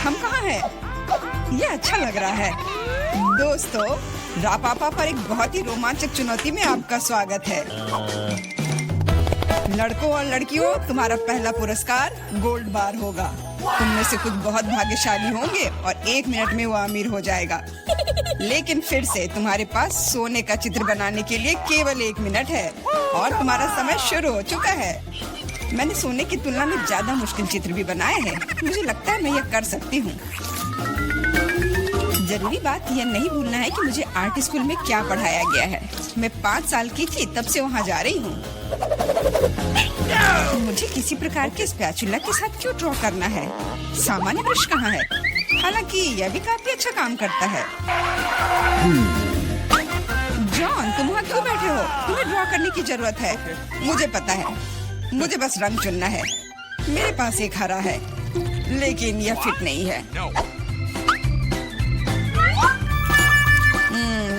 हम कहाँ हैं? ये अच्छा लग रहा है। दोस्तों, रापापा पर एक बहुत ही रोमांचक चुनौती में आपका स्वागत है। लड़कों और लड़कियों, तुम्हारा पहला पुरस्कार गोल्ड बार होगा। तुम में से कुछ बहुत भाग्यशाली होंगे और 1 मिनट में वो अमीर हो जाएगा। लेकिन फिर से तुम्हारे पास सोने का चित्र बनाने के लिए केवल 1 मिनट है और तुम्हारा समय शुरू हो चुका है। मैंने सोने की तुलना में ज्यादा मुश्किल चित्र भी बनाए हैं। मुझे लगता है मैं यह कर सकती हूँ। जरूरी बात यह नहीं भूलना है कि मुझे आर्ट स्कूल में क्या पढ़ाया गया है। मैं 5 साल की थी तब से वहाँ जा रही हूँ। मुझे किसी प्रकार के स्पैचुला के साथ क्यों ड्रॉ करना है? सामान्य ब्रश कहाँ है? हालांकि यह भी काफी अच्छा काम करता है। जॉन, तुम वहाँ क्यों बैठे हो? तुम्हें ड्रॉ करने की जरूरत है। मुझे पता है, मुझे बस रंग चुनना है। मेरे पास एक हरा है, लेकिन यह फिट नहीं है।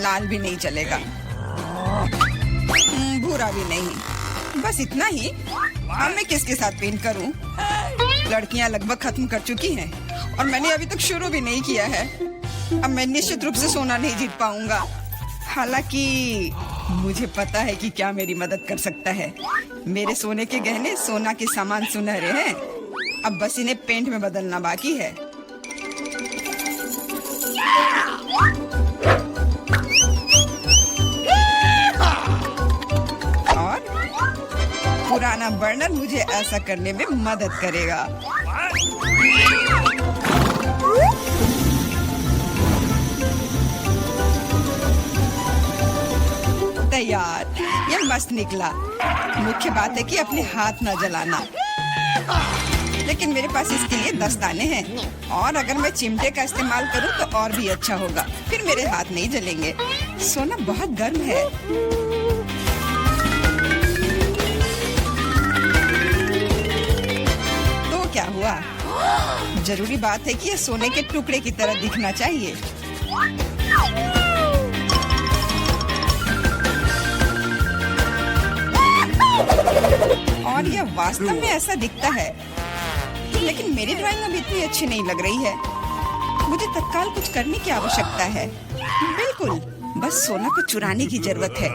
लाल भी नहीं चलेगा, भूरा भी नहीं। बस इतना ही। अब मैं किसके साथ पेंट करूं? लड़कियां लगभग खत्म कर चुकी हैं और मैंने अभी तक शुरू भी नहीं किया है। अब मैं निश्चित रूप से सोना नहीं जीत पाऊंगा। हालांकि मुझे पता है कि क्या मेरी मदद कर सकता है। मेरे सोने के गहने सोना के समान सुनहरे हैं। अब बस इन्हें पेंट में बदलना बाकी है। पुराना बर्नर मुझे ऐसा करने में मदद करेगा। तैयार। यह मस्त निकला। मुख्य बात है कि अपने हाथ न जलाना। लेकिन मेरे पास इसके लिए दस्ताने हैं और अगर मैं चिमटे का इस्तेमाल करूं तो और भी अच्छा होगा। फिर मेरे हाथ नहीं जलेंगे। सोना बहुत गर्म है। क्या हुआ? जरूरी बात है कि यह सोने के टुकड़े की तरह दिखना चाहिए। और यह वास्तव में ऐसा दिखता है। लेकिन मेरी ड्राइंग अब इतनी अच्छी नहीं लग रही है। मुझे तत्काल कुछ करने की आवश्यकता है। बिल्कुल, बस सोना को चुराने की जरूरत है।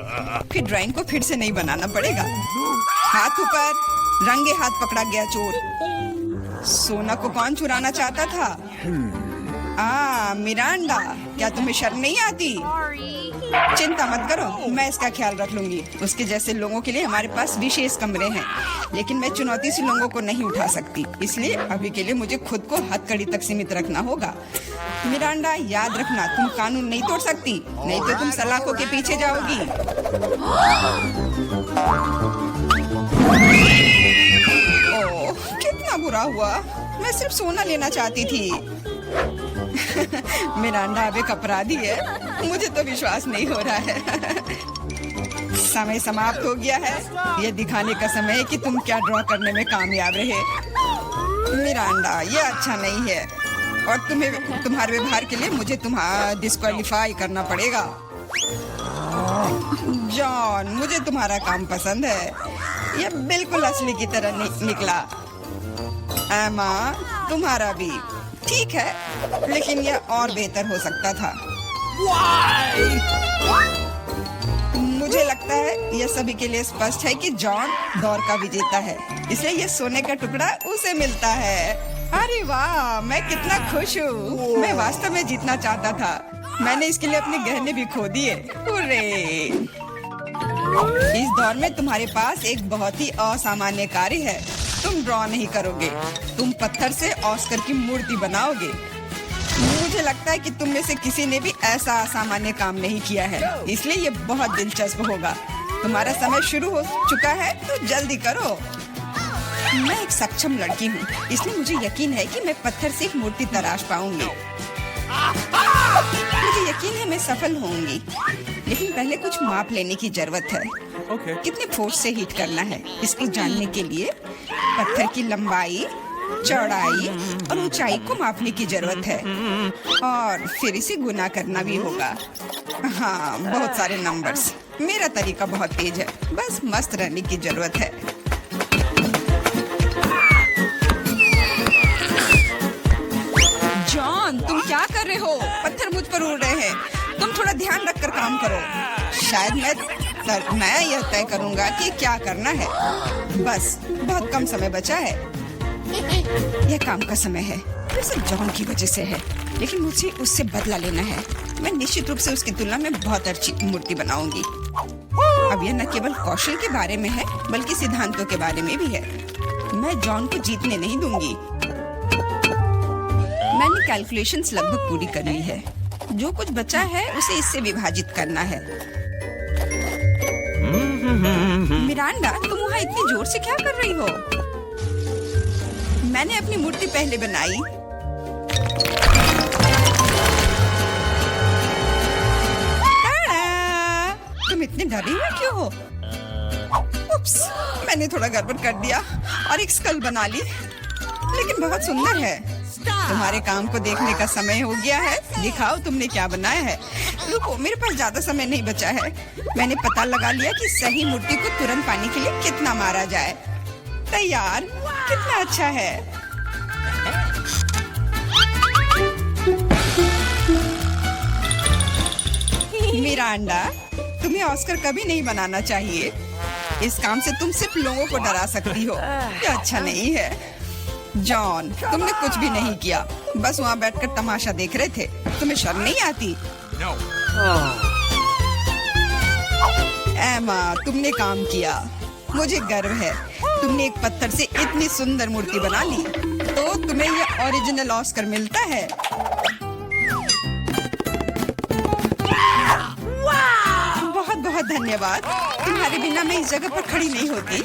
फिर ड्राइंग को फिर से नहीं बनाना पड़ेगा। हाथ ऊपर, रंगे हाथ पकड़ा गया चोर। सोना को कौन चुराना चाहता था? मिरांडा, क्या तुम्हें शर्म नहीं आती? चिंता मत करो, मैं इसका ख्याल रख लूंगी। उसके जैसे लोगों के लिए हमारे पास विशेष कमरे हैं, लेकिन मैं चुनौती से लोगों को नहीं उठा सकती। इसलिए अभी के लिए मुझे खुद को हथकड़ी तक सीमित रखना होगा। मिरांडा, याद रखना, तुम कानून नहीं तोड़ सकती, नहीं तो तुम सलाखों के पीछे जाओगी। कितना बुरा हुआ। मैं सिर्फ सोना लेना चाहती थी। मिरांडा अब एक अपराधी है। मुझे तो विश्वास नहीं हो रहा है। समय समाप्त हो गया है। यह दिखाने का समय है कि तुम क्या ड्रॉ करने में कामयाब रहे। मिरांडा, यह अच्छा नहीं है और तुम्हारे व्यवहार के लिए मुझे तुम्हारा डिस्क्वालीफाई करना पड़ेगा। जॉन, मुझे तुम्हारा काम पसंद है। यह बिल्कुल असली की तरह निकला। एमा, तुम्हारा भी ठीक है, लेकिन यह और बेहतर हो सकता था। मुझे लगता है यह सभी के लिए स्पष्ट है कि जॉन दौर का विजेता है, इसलिए यह सोने का टुकड़ा उसे मिलता है। अरे वाह, मैं कितना खुश हूँ। मैं वास्तव में जीतना चाहता था। मैंने इसके लिए अपने गहने भी खो दिए। हुर्रे! इस दौर में तुम्हारे पास एक बहुत ही असामान्य कार्य है। तुम ड्रॉ नहीं करोगे, तुम पत्थर से ऑस्कर की मूर्ति बनाओगे। मुझे लगता है कि तुम में से किसी ने भी ऐसा असामान्य काम नहीं किया है, इसलिए ये बहुत दिलचस्प होगा। तुम्हारा समय शुरू हो चुका है, तो जल्दी करो। मैं एक सक्षम लड़की हूँ, इसलिए मुझे यकीन है कि मैं पत्थर से एक मूर्ति तराश पाऊंगी। मुझे यकीन है मैं सफल होंगी, लेकिन पहले कुछ माप लेने की जरूरत है। कितने फोर्स से हीट करना है, इसको जानने के लिए पत्थर की लंबाई, चौड़ाई और ऊंचाई को मापने की जरूरत है और फिर इसे गुना करना भी होगा। हाँ, बहुत सारे नंबर्स। मेरा तरीका बहुत तेज है, बस मस्त रहने की जरूरत है। पर उड़ रहे हैं। तुम थोड़ा ध्यान रखकर काम करो। शायद मैं यह तय करूंगा कि क्या करना है। बस बहुत कम समय बचा है। यह काम का समय है। ये सब जॉन की वजह से है, लेकिन मुझे उससे बदला लेना है। मैं निश्चित रूप से उसकी तुलना में बहुत अच्छी मूर्ति बनाऊंगी। अब यह न केवल कौशल के बारे में है, बल्कि सिद्धांतों के बारे में भी है। मैं जॉन को जीतने नहीं दूंगी। मैंने कैलकुलेशंस लगभग पूरी कर ली है। जो कुछ बचा है उसे इससे विभाजित करना है। मिरांडा, तुम वहाँ इतनी जोर से क्या कर रही हो? मैंने अपनी मूर्ति पहले बनाई। तुम इतने डरे हुए क्यों हो? उप्स, मैंने थोड़ा गड़बड़ कर दिया और एक स्कल बना ली, लेकिन बहुत सुंदर है। तुम्हारे काम को देखने का समय हो गया है। दिखाओ तुमने क्या बनाया है। रुको, मेरे पास ज्यादा समय नहीं बचा है। मैंने पता लगा लिया कि सही मूर्ति को तुरंत पाने के लिए कितना मारा जाए। तैयार, कितना अच्छा है। मिरांडा, तुम्हें ऑस्कर कभी नहीं बनाना चाहिए। इस काम से तुम सिर्फ लोगों को डरा सकती हो। ये अच्छा नहीं है। जॉन, तुमने कुछ भी नहीं किया, बस वहाँ बैठकर तमाशा देख रहे थे। तुम्हें शर्म नहीं आती? एमा, तुमने काम किया। मुझे गर्व है। तुमने एक पत्थर से इतनी सुंदर मूर्ति बना ली, तो तुम्हें ये ओरिजिनल ऑस्कर मिलता है। बहुत बहुत धन्यवाद। तुम्हारे बिना मैं इस जगह पर खड़ी नहीं होती।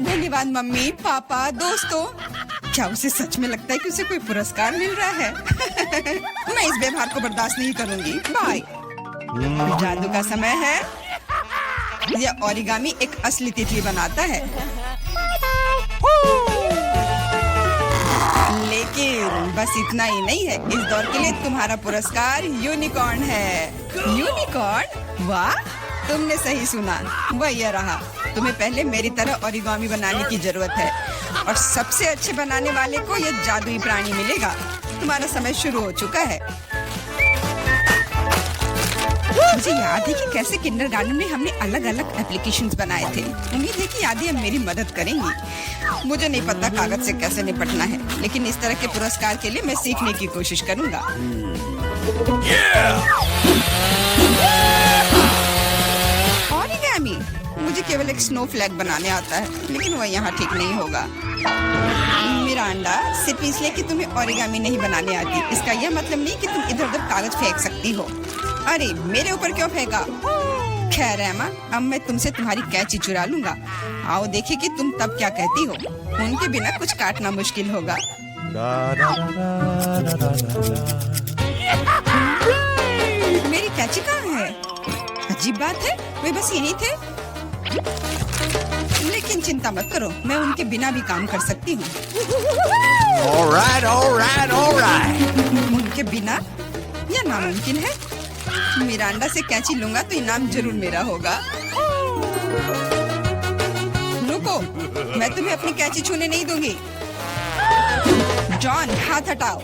धन्यवाद मम्मी, पापा, दोस्तों। क्या उसे सच में लगता है कि उसे कोई पुरस्कार मिल रहा है? मैं इस व्यवहार को बर्दाश्त नहीं करूंगी। बाय। जादू का समय है। यह ओरिगामी एक असली तितली बनाता है, लेकिन बस इतना ही नहीं है। इस दौर के लिए तुम्हारा पुरस्कार यूनिकॉर्न है। यूनिकॉर्न? वाह, तुमने सही सुना। वह यह रहा। तुम्हें पहले मेरी तरह ओरिगामी बनाने की जरूरत है, और सबसे अच्छे बनाने वाले को यह जादुई प्राणी मिलेगा। तुम्हारा समय शुरू हो चुका है। मुझे याद है कि कैसे किंडरगार्टन में हमने अलग अलग एप्लीकेशंस बनाए थे। उम्मीद है कि यादें अब मेरी मदद करेंगी। मुझे नहीं पता कागज से कैसे निपटना है, लेकिन इस तरह के पुरस्कार के लिए मैं सीखने की कोशिश करूंगा। ओरिगामी, मुझे केवल एक स्नो फ्लैग बनाने आता है, लेकिन वह यहाँ ठीक नहीं होगा। मिरांडा, सिर्फ इसलिए कि तुम्हें ओरिगामी नहीं बनाने आती, इसका यह मतलब नहीं कि तुम इधर उधर कागज फेंक सकती हो। अरे, मेरे ऊपर क्यों फेंका? खैर एमा, अब मैं तुमसे तुम्हारी कैंची चुरा लूंगा। आओ देखें कि तुम तब क्या कहती हो। उनके बिना कुछ काटना मुश्किल होगा। मेरी कैंची कहाँ है? अजीब बात है, वे बस यहीं थे। लेकिन चिंता मत करो, मैं उनके बिना भी काम कर सकती हूँ। All right, all right, all right. उनके बिना यह नामुमकिन है। मिरांडा से कैंची लूंगा तो इनाम जरूर मेरा होगा। रुको, मैं तुम्हें अपनी कैंची छूने नहीं दूंगी। जॉन, हाथ हटाओ।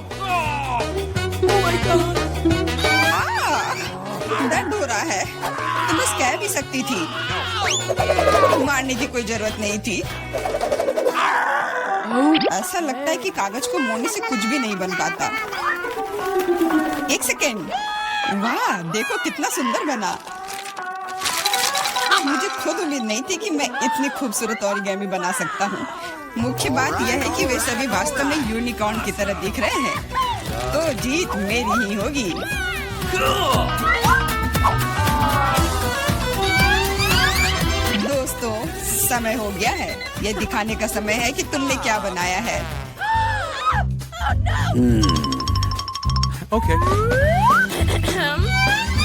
दर्द हो रहा है। तुम बस कह भी सकती थी। मारने की कोई जरूरत नहीं थी। ऐसा लगता है कि कागज को मोड़ने से कुछ भी नहीं बन पाता। एक सेकेंड। वाह, देखो कितना सुंदर बना। मुझे खुद उम्मीद नहीं थी कि मैं इतनी खूबसूरत ओरिगामी बना सकता हूँ। मुख्य बात यह है कि वे सभी वास्तव में यूनिकॉर्न की तरह दिख रहे हैं, तो जीत मेरी ही होगी। दोस्तों, समय हो गया है। यह दिखाने का समय है कि तुमने क्या बनाया है। Okay.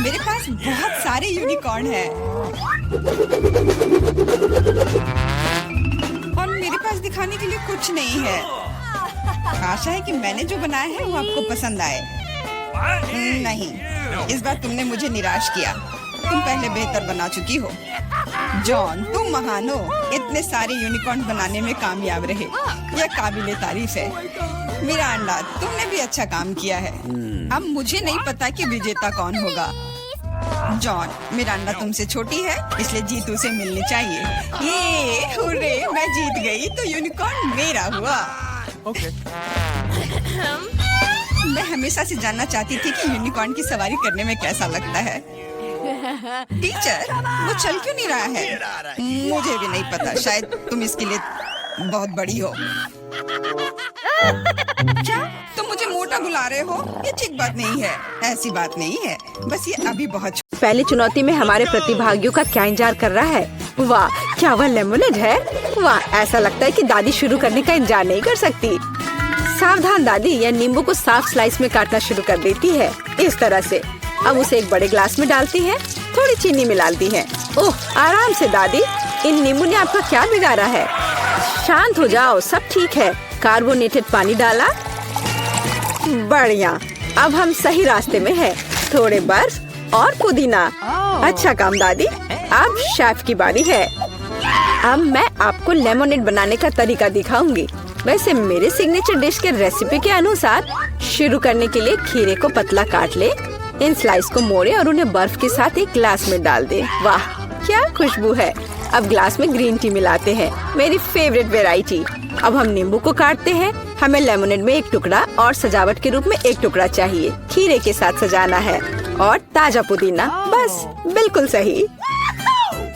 मेरे पास बहुत सारे यूनिकॉर्न हैं। और मेरे पास दिखाने के लिए कुछ नहीं है। आशा है कि मैंने जो बनाया है वो आपको पसंद आए। नहीं, इस बार तुमने मुझे निराश किया। तुम पहले बेहतर बना चुकी हो। जॉन, तुम महान हो। इतने सारे यूनिकॉर्न बनाने में कामयाब रहे, यह काबिले तारीफ है। मिरांडा, तुमने भी अच्छा काम किया है। अब मुझे नहीं पता कि विजेता कौन होगा। जॉन, मिरांडा तुमसे छोटी है, इसलिए जीत उसे मिलनी चाहिए। ये हुर्रे, मैं जीत गई तो यूनिकॉर्न मेरा हुआ। मैं हमेशा से जानना चाहती थी कि यूनिकॉर्न की सवारी करने में कैसा लगता है। टीचर, वो चल क्यों नहीं रहा है? मुझे भी नहीं पता, शायद तुम इसके लिए बहुत बड़ी हो। क्या तुम मुझे मोटा बुला रहे हो? ये ठीक बात नहीं है। ऐसी बात नहीं है, बस ये अभी बहुत। पहली चुनौती में हमारे प्रतिभागियों का क्या इंतजार कर रहा है? वाह, क्या वह लेमोनेड है? वाह, ऐसा लगता है कि दादी शुरू करने का इंतजार नहीं कर सकती। सावधान दादी, यह नींबू को साफ स्लाइस में काटना शुरू कर देती है। इस तरह से अब उसे एक बड़े ग्लास में डालती है, थोड़ी चीनी मिलाती है। ओह, आराम से दादी, इन नींबू ने आपका क्या बिगाड़ा है? शांत हो जाओ, सब ठीक है। कार्बोनेटेड पानी डाला, बढ़िया। अब हम सही रास्ते में हैं। थोड़े बर्फ और पुदीना। अच्छा काम दादी, अब शेफ की बारी है। अब मैं आपको लेमोनेड बनाने का तरीका दिखाऊंगी। वैसे मेरे सिग्नेचर डिश के रेसिपी के अनुसार शुरू करने के लिए खीरे को पतला काट ले, इन स्लाइस को मोड़े और उन्हें बर्फ के साथ एक ग्लास में डाल दे। वाह, क्या खुशबू है। अब ग्लास में ग्रीन टी मिलाते हैं, मेरी फेवरेट वेराइटी। अब हम नींबू को काटते हैं। हमें लेमोनेड में एक टुकड़ा और सजावट के रूप में एक टुकड़ा चाहिए। खीरे के साथ सजाना है और ताजा पुदीना, बस बिल्कुल सही।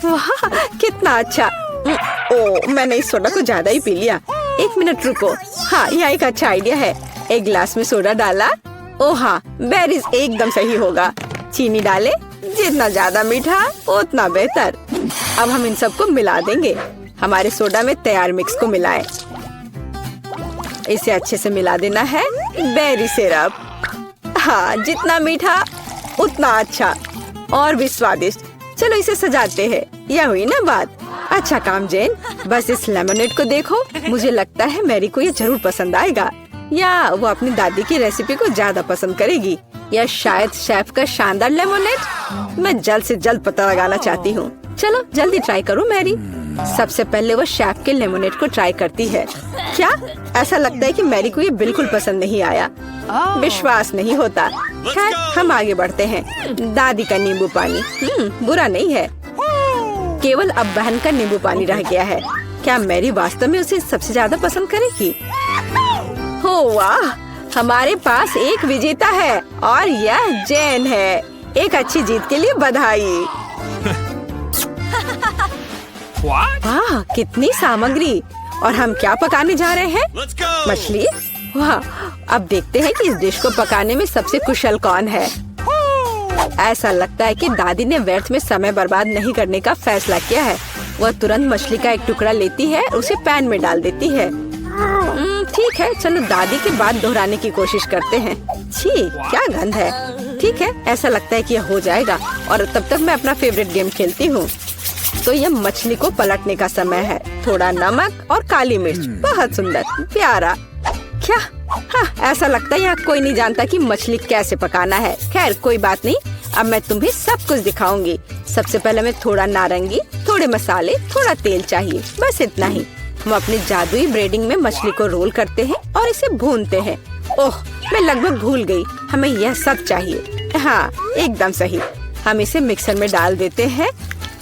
वाह, कितना अच्छा। ओह, मैंने इस सोडा को ज्यादा ही पी लिया। एक मिनट रुको। हाँ, यह एक अच्छा आइडिया है। एक ग्लास में सोडा डाला। ओह हाँ, बेरीज एकदम सही होगा। चीनी डाले, जितना ज्यादा मीठा उतना बेहतर। अब हम इन सबको मिला देंगे। हमारे सोडा में तैयार मिक्स को मिलाएं। इसे अच्छे से मिला देना है। बेरी सिरप, हाँ, जितना मीठा उतना अच्छा और भी स्वादिष्ट। चलो इसे सजाते हैं। यह हुई ना बात। अच्छा काम जेन, बस इस लेमोनेड को देखो। मुझे लगता है मैरी को ये जरूर पसंद आएगा, या वो अपनी दादी की रेसिपी को ज्यादा पसंद करेगी, या शायद शेफ का शानदार लेमोनेड। मैं जल्द से जल्द पता लगाना चाहती हूँ। चलो जल्दी ट्राई करो मैरी। सबसे पहले वो शेफ के लेमोनेड को ट्राई करती है। क्या ऐसा लगता है कि मैरी को ये बिल्कुल पसंद नहीं आया? विश्वास नहीं होता। खैर, हम आगे बढ़ते हैं। दादी का नींबू पानी बुरा नहीं है, केवल अब बहन का नींबू पानी रह गया है। क्या मैरी वास्तव में उसे सबसे ज्यादा पसंद करेगी? हो वाह, हमारे पास एक विजेता है और यह जेन है। एक अच्छी जीत के लिए बधाई। वाह, कितनी सामग्री। और हम क्या पकाने जा रहे हैं? मछली। वाह, अब देखते हैं कि इस डिश को पकाने में सबसे कुशल कौन है। ऐसा लगता है कि दादी ने व्यर्थ में समय बर्बाद नहीं करने का फैसला किया है। वह तुरंत मछली का एक टुकड़ा लेती है, उसे पैन में डाल देती है। ठीक है, चलो दादी की बात दोहराने की कोशिश करते हैं। छी, क्या गंध है। ठीक है, ऐसा लगता है कि यह हो जाएगा और तब तक मैं अपना फेवरेट गेम खेलती हूँ। तो यह मछली को पलटने का समय है। थोड़ा नमक और काली मिर्च, बहुत सुंदर, प्यारा। क्या? हाँ, ऐसा लगता है यहाँ कोई नहीं जानता कि मछली कैसे पकाना है। खैर कोई बात नहीं, अब मैं तुम्हें सब कुछ दिखाऊंगी। सबसे पहले मैं थोड़ा नारंगी, थोड़े मसाले, थोड़ा तेल चाहिए, बस इतना ही। हम अपने जादुई ब्रेडिंग में मछली को रोल करते हैं और इसे भूनते हैं। ओह, मैं लगभग भूल गई, हमें यह सब चाहिए। हाँ, एकदम सही। हम इसे मिक्सर में डाल देते हैं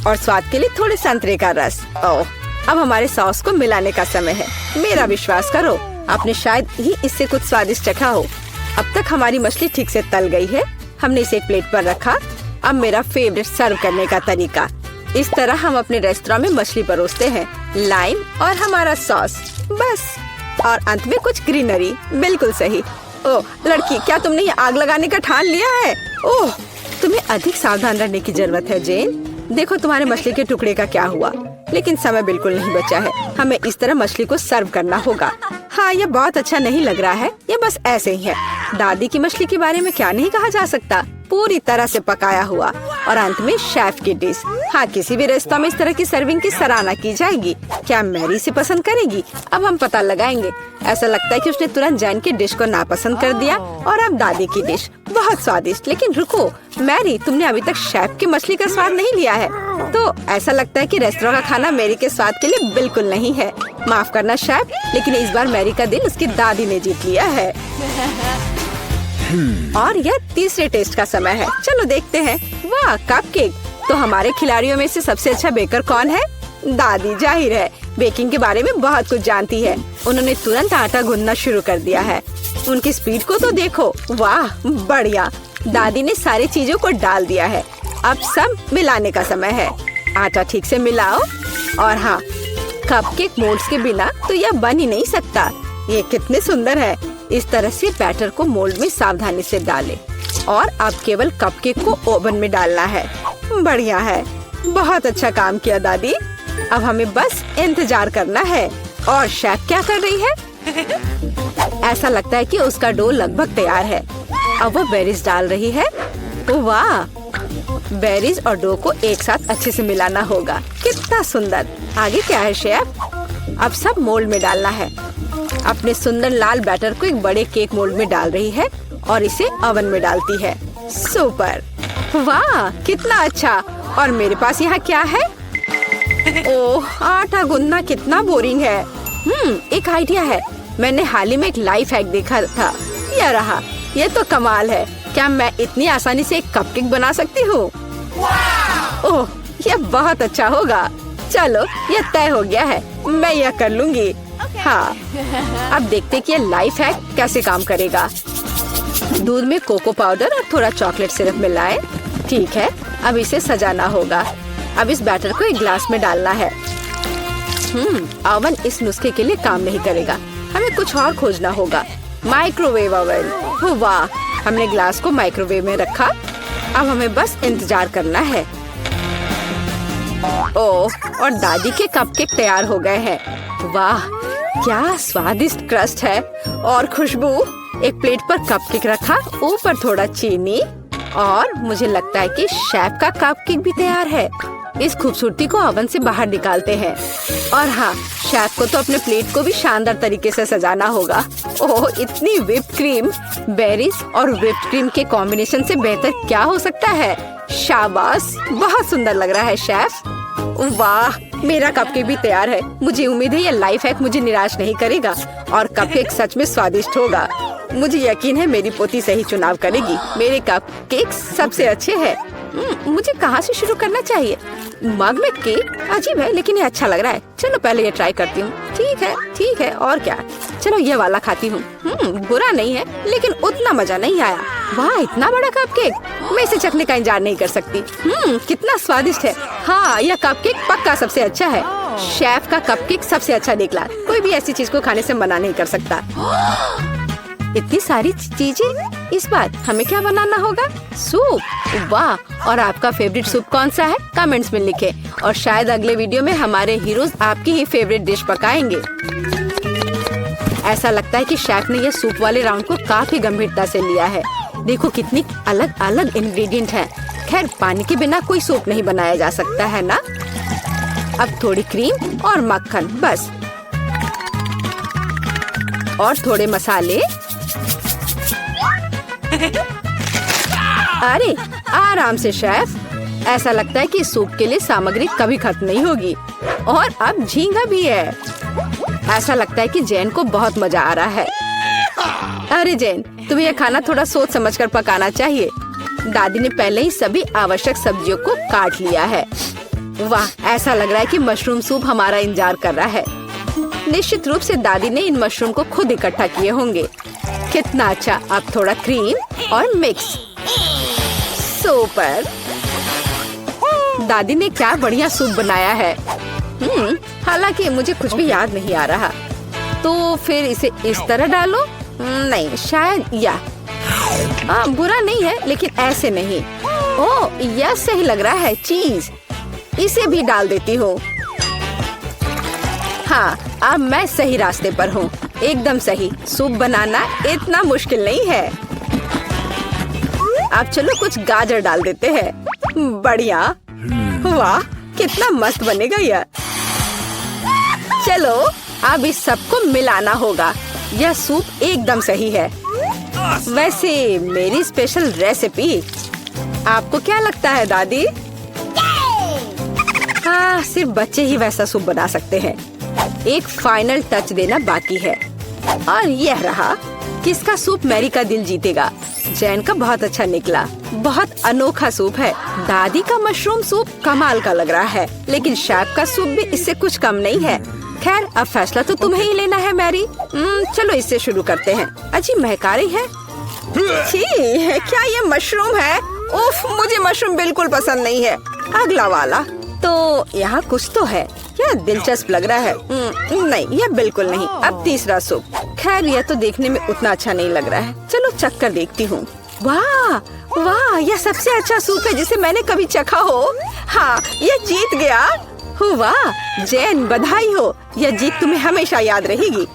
और स्वाद के लिए थोड़े संतरे का रस। ओह, अब हमारे सॉस को मिलाने का समय है। मेरा विश्वास करो, आपने शायद ही इससे कुछ स्वादिष्ट चखा हो। अब तक हमारी मछली ठीक से तल गई है। हमने इसे एक प्लेट पर रखा। अब मेरा फेवरेट सर्व करने का तरीका। इस तरह हम अपने रेस्तरां में मछली परोसते हैं, लाइम और हमारा सॉस, बस। और अंत में कुछ ग्रीनरी। बिल्कुल सही। ओह लड़की, क्या तुमने ये आग लगाने का ठान लिया है? ओह, तुम्हें अधिक सावधान रहने की जरूरत है जेन। देखो तुम्हारे मछली के टुकड़े का क्या हुआ। लेकिन समय बिल्कुल नहीं बचा है। हमें इस तरह मछली को सर्व करना होगा। हाँ, ये बहुत अच्छा नहीं लग रहा है, ये बस ऐसे ही है। दादी की मछली के बारे में क्या नहीं कहा जा सकता। पूरी तरह से पकाया हुआ और अंत में शेफ की डिश। हाँ, किसी भी रेस्तरां में इस तरह की सर्विंग की सराहना की जाएगी। क्या मैरी इसे पसंद करेगी? अब हम पता लगाएंगे। ऐसा लगता है कि उसने तुरंत जैन की डिश को नापसंद कर दिया और अब दादी की डिश। बहुत स्वादिष्ट। लेकिन रुको मैरी, तुमने अभी तक शेफ की मछली का स्वाद नहीं लिया है। तो ऐसा लगता है कि रेस्टोरेंट का खाना मैरी के स्वाद के लिए बिल्कुल नहीं है। माफ करना शेफ, लेकिन इस बार मैरी का दिल उसकी दादी ने जीत लिया है। और यह तीसरे टेस्ट का समय है। चलो देखते हैं। वाह, कपकेक। तो हमारे खिलाड़ियों में से सबसे अच्छा बेकर कौन है? दादी, जाहिर है बेकिंग के बारे में बहुत कुछ जानती है। उन्होंने तुरंत आटा गूंदना शुरू कर दिया है। उनकी स्पीड को तो देखो। वाह, बढ़िया। दादी ने सारी चीजों को डाल दिया है। अब सब मिलाने का समय है। आटा ठीक से मिलाओ। और हाँ, कपकेक मोल्ड्स के बिना तो यह बन ही नहीं सकता। ये कितने सुंदर है। इस तरह से बैटर को मोल्ड में सावधानी से डालें और अब केवल कपकेक को ओवन में डालना है। बढ़िया है, बहुत अच्छा काम किया दादी। अब हमें बस इंतजार करना है। और शेफ क्या कर रही है? ऐसा लगता है कि उसका डो लगभग तैयार है। अब वो बेरीज डाल रही है। वाह, बेरीज और डो को एक साथ अच्छे से मिलाना होगा। कितना सुंदर। आगे क्या है शेफ? अब सब मोल्ड में डालना है। अपने सुंदर लाल बैटर को एक बड़े केक मोल्ड में डाल रही है और इसे ओवन में डालती है। सुपर। वाह, कितना अच्छा। और मेरे पास यहाँ क्या है? ओह, आटा गूंदना कितना बोरिंग है। एक आइडिया है। मैंने हाल ही में एक लाइफ हैक देखा था। यह रहा। यह तो कमाल है। क्या मैं इतनी आसानी से एक कपकेक बना सकती हूँ? ओह, यह बहुत अच्छा होगा। चलो, यह तय हो गया है। मैं यह कर लूंगी। हाँ, अब देखते कि यह लाइफ हैक कैसे काम करेगा। दूध में कोको पाउडर और थोड़ा चॉकलेट सिरप मिलाएं। ठीक है, अब इसे सजाना होगा। अब इस बैटर को एक ग्लास में डालना है। ओवन इस नुस्खे के लिए काम नहीं करेगा। हमें कुछ और खोजना होगा। Microwave oven. वाह, हमने ग्लास को माइक्रोवेव में रखा। अब हमें बस इंतजार करना है। ओह, और दादी के कपकेक तैयार हो गए हैं। वाह, क्या स्वादिष्ट क्रस्ट है और खुशबू। एक प्लेट पर कपकेक रखा, ऊपर थोड़ा चीनी और मुझे लगता है कि शेफ का कपकेक भी तैयार है। इस खूबसूरती को ओवन से बाहर निकालते हैं। और हाँ, शेफ को तो अपने प्लेट को भी शानदार तरीके से सजाना होगा। ओह, इतनी व्हिप्ड क्रीम। बेरीज और व्हिप्ड क्रीम के कॉम्बिनेशन से बेहतर क्या हो सकता है? शाबाश, बहुत सुंदर लग रहा है शेफ। वाह, मेरा कपकेक भी तैयार है। मुझे उम्मीद है यह लाइफ हैक मुझे निराश नहीं करेगा और कपकेक सच में स्वादिष्ट होगा। मुझे यकीन है मेरी पोती सही चुनाव करेगी। मेरे कपकेक सबसे अच्छे हैं। मुझे कहाँ से शुरू करना चाहिए? मग में केक अजीब है, लेकिन ये अच्छा लग रहा है। चलो पहले ये ट्राई करती हूँ। ठीक है, और क्या। चलो ये वाला खाती हूँ। बुरा नहीं है, लेकिन उतना मजा नहीं आया। वाह, इतना बड़ा कपकेक। मैं इसे चखने का इंतजार नहीं कर सकती। कितना स्वादिष्ट है। हाँ, यह कपकेक पक्का सबसे अच्छा है। शेफ का कपकेक सबसे अच्छा निकला। कोई भी ऐसी चीज को खाने से मना नहीं कर सकता। इतनी सारी चीजें। इस बार हमें क्या बनाना होगा? सूप। वाह, और आपका फेवरेट सूप कौन सा है? कमेंट्स में लिखें। और शायद अगले वीडियो में हमारे हीरोज आपकी ही फेवरेट डिश पकाएंगे। ऐसा लगता है कि शेफ ने यह सूप वाले राउंड को काफी गंभीरता से लिया है। देखो कितनी अलग अलग इंग्रेडिएंट हैं। खैर, पानी के बिना कोई सूप नहीं बनाया जा सकता है ना। अब थोड़ी क्रीम और मक्खन बस, और थोड़े मसाले। अरे आराम से शेफ। ऐसा लगता है कि सूप के लिए सामग्री कभी खत्म नहीं होगी। और अब झींगा भी है। ऐसा लगता है कि जैन को बहुत मजा आ रहा है। अरे जैन, तुम्हें यह खाना थोड़ा सोच समझकर पकाना चाहिए। दादी ने पहले ही सभी आवश्यक सब्जियों को काट लिया है। वाह, ऐसा लग रहा है कि मशरूम सूप हमारा इंतजार कर रहा है। निश्चित रूप से दादी ने इन मशरूम को खुद इकट्ठा किए होंगे। कितना अच्छा। अब थोड़ा क्रीम और मिक्स। सुपर। दादी ने क्या बढ़िया सूप बनाया है। हालांकि मुझे कुछ भी याद नहीं आ रहा। तो फिर इसे इस तरह डालो। नहीं, शायद बुरा नहीं है, लेकिन ऐसे नहीं। ओह, यह सही लग रहा है। चीज, इसे भी डाल देती हूँ। हाँ, अब मैं सही रास्ते पर हूँ। एकदम सही। सूप बनाना इतना मुश्किल नहीं है। अब चलो कुछ गाजर डाल देते हैं। बढ़िया। वाह, कितना मस्त बनेगा यह। चलो अब इस सबको मिलाना होगा। यह सूप एकदम सही है। वैसे मेरी स्पेशल रेसिपी। आपको क्या लगता है दादी? हाँ, सिर्फ बच्चे ही वैसा सूप बना सकते हैं। एक फाइनल टच देना बाकी है और यह रहा। किसका सूप मैरी का दिल जीतेगा? जैन का बहुत अच्छा निकला। बहुत अनोखा सूप है। दादी का मशरूम सूप कमाल का लग रहा है, लेकिन शेफ का सूप भी इससे कुछ कम नहीं है। खैर, अब फैसला तो तुम्हें ही लेना है मैरी। चलो इससे शुरू करते हैं। अजी महकारी है। छी, क्या ये मशरूम है? उफ, मुझे मशरूम बिल्कुल पसंद नहीं है। अगला वाला तो यहाँ कुछ तो है। यह दिलचस्प लग रहा है। नहीं, यह बिल्कुल नहीं। अब तीसरा सूप। खैर, यह तो देखने में उतना अच्छा नहीं लग रहा है। चलो चख कर देखती हूँ। वाह वाह, यह सबसे अच्छा सूप है जिसे मैंने कभी चखा हो। हाँ, यह जीत गया। वाह जैन, बधाई हो। यह जीत तुम्हें हमेशा याद रहेगी।